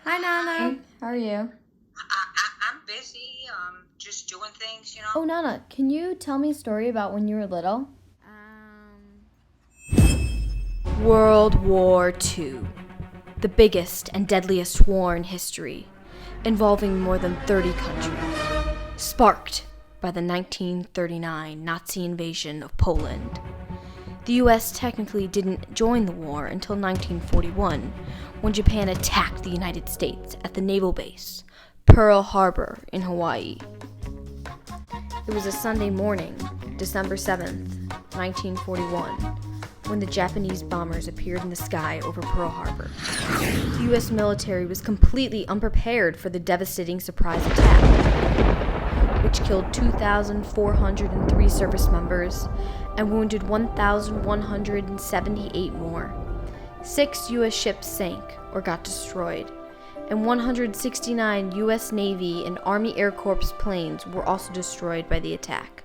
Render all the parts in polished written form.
Hi, Nana. Hi. How are you? I'm busy, just doing things, Oh, Nana, can you tell me a story about when you were little? World War II, the biggest and deadliest war in history, involving more than 30 countries, sparked by the 1939 Nazi invasion of Poland. The US technically didn't join the war until 1941, when Japan attacked the United States at the naval base, Pearl Harbor in Hawaii. It was a Sunday morning, December 7th, 1941, when the Japanese bombers appeared in the sky over Pearl Harbor. The US military was completely unprepared for the devastating surprise attack, which killed 2,403 service members and wounded 1,178 more. 6 US ships sank or got destroyed, and 169 US Navy and Army Air Corps planes were also destroyed by the attack.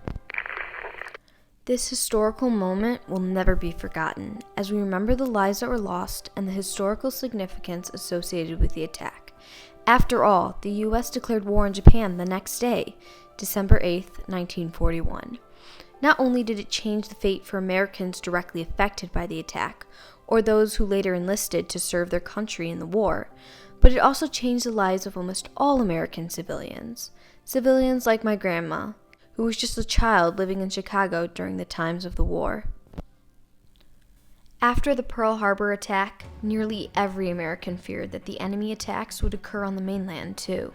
This historical moment will never be forgotten, as we remember the lives that were lost and the historical significance associated with the attack. After all, the US declared war on Japan the next day, December 8th, 1941. Not only did it change the fate for Americans directly affected by the attack, or those who later enlisted to serve their country in the war, but it also changed the lives of almost all American civilians. Civilians like my grandma, who was just a child living in Chicago during the times of the war. After the Pearl Harbor attack, nearly every American feared that the enemy attacks would occur on the mainland too.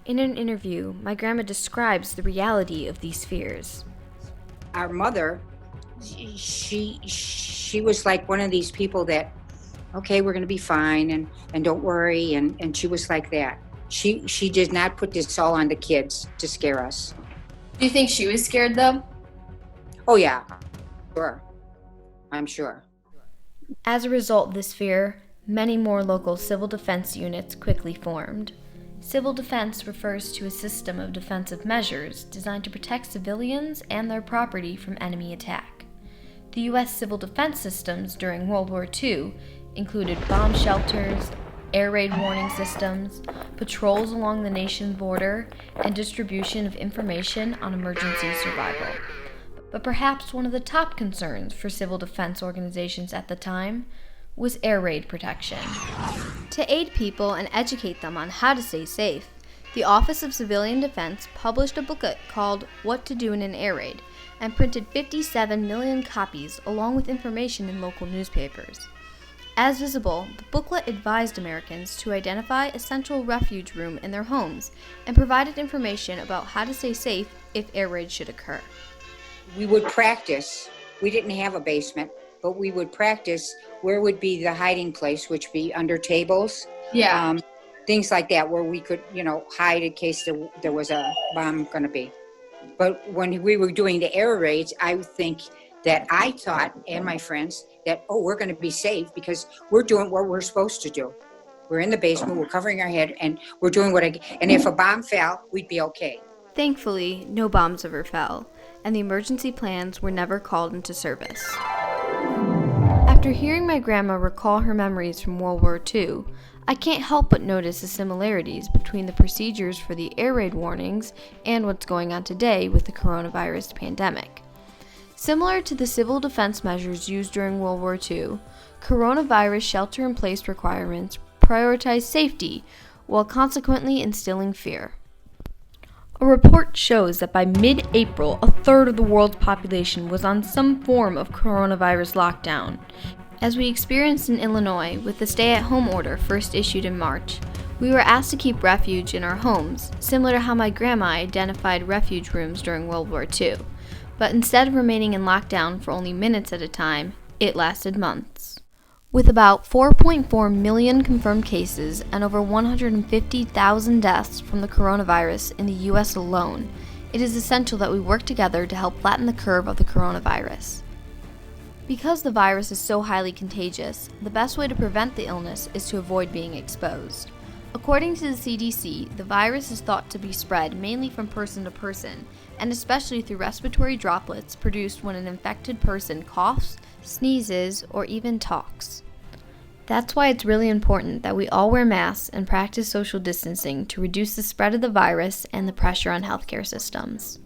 In an interview, my grandma describes the reality of these fears. Our mother, she was like one of these people that, okay, we're going to be fine and don't worry. And she was like that. She did not put this all on the kids to scare us. Do you think she was scared though? Oh, yeah, sure. I'm sure. As a result of this fear, many more local civil defense units quickly formed. Civil defense refers to a system of defensive measures designed to protect civilians and their property from enemy attack. The U.S. civil defense systems during World War II included bomb shelters, air raid warning systems, patrols along the nation's border, and distribution of information on emergency survival. But perhaps one of the top concerns for civil defense organizations at the time was air raid protection. To aid people and educate them on how to stay safe, the Office of Civilian Defense published a booklet called What to Do in an Air Raid and printed 57 million copies along with information in local newspapers. As visible, the booklet advised Americans to identify a central refuge room in their homes and provided information about how to stay safe if air raids should occur. We would practice. We didn't have a basement, but we would practice where would be the hiding place, which be under tables. Yeah. Things like that, where we could, hide in case there was a bomb going to be. But when we were doing the air raids, I would think that I thought, and my friends, that, we're going to be safe because we're doing what we're supposed to do. We're in the basement, we're covering our head, and we're doing and if a bomb fell, we'd be okay. Thankfully, no bombs ever fell, and the emergency plans were never called into service. After hearing my grandma recall her memories from World War II, I can't help but notice the similarities between the procedures for the air raid warnings and what's going on today with the coronavirus pandemic. Similar to the civil defense measures used during World War II, coronavirus shelter-in-place requirements prioritize safety while consequently instilling fear. A report shows that by mid-April, a third of the world's population was on some form of coronavirus lockdown. As we experienced in Illinois with the stay-at-home order first issued in March, we were asked to keep refuge in our homes, similar to how my grandma identified refuge rooms during World War II. But instead of remaining in lockdown for only minutes at a time, it lasted months. With about 4.4 million confirmed cases and over 150,000 deaths from the coronavirus in the U.S. alone, it is essential that we work together to help flatten the curve of the coronavirus. Because the virus is so highly contagious, the best way to prevent the illness is to avoid being exposed. According to the CDC, the virus is thought to be spread mainly from person to person, and especially through respiratory droplets produced when an infected person coughs, sneezes, or even talks. That's why it's really important that we all wear masks and practice social distancing to reduce the spread of the virus and the pressure on healthcare systems.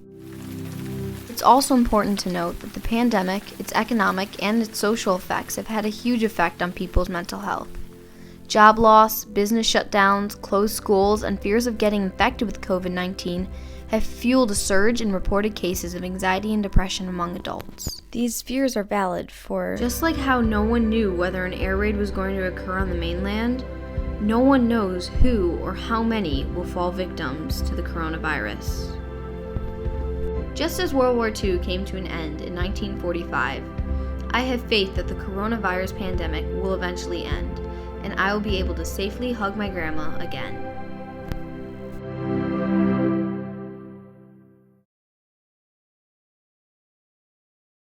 It's also important to note that the pandemic, its economic and its social effects have had a huge effect on people's mental health. Job loss, business shutdowns, closed schools, and fears of getting infected with COVID-19 have fueled a surge in reported cases of anxiety and depression among adults. These fears are valid for just like how no one knew whether an air raid was going to occur on the mainland, no one knows who or how many will fall victims to the coronavirus. Just as World War II came to an end in 1945, I have faith that the coronavirus pandemic will eventually end, and I will be able to safely hug my grandma again.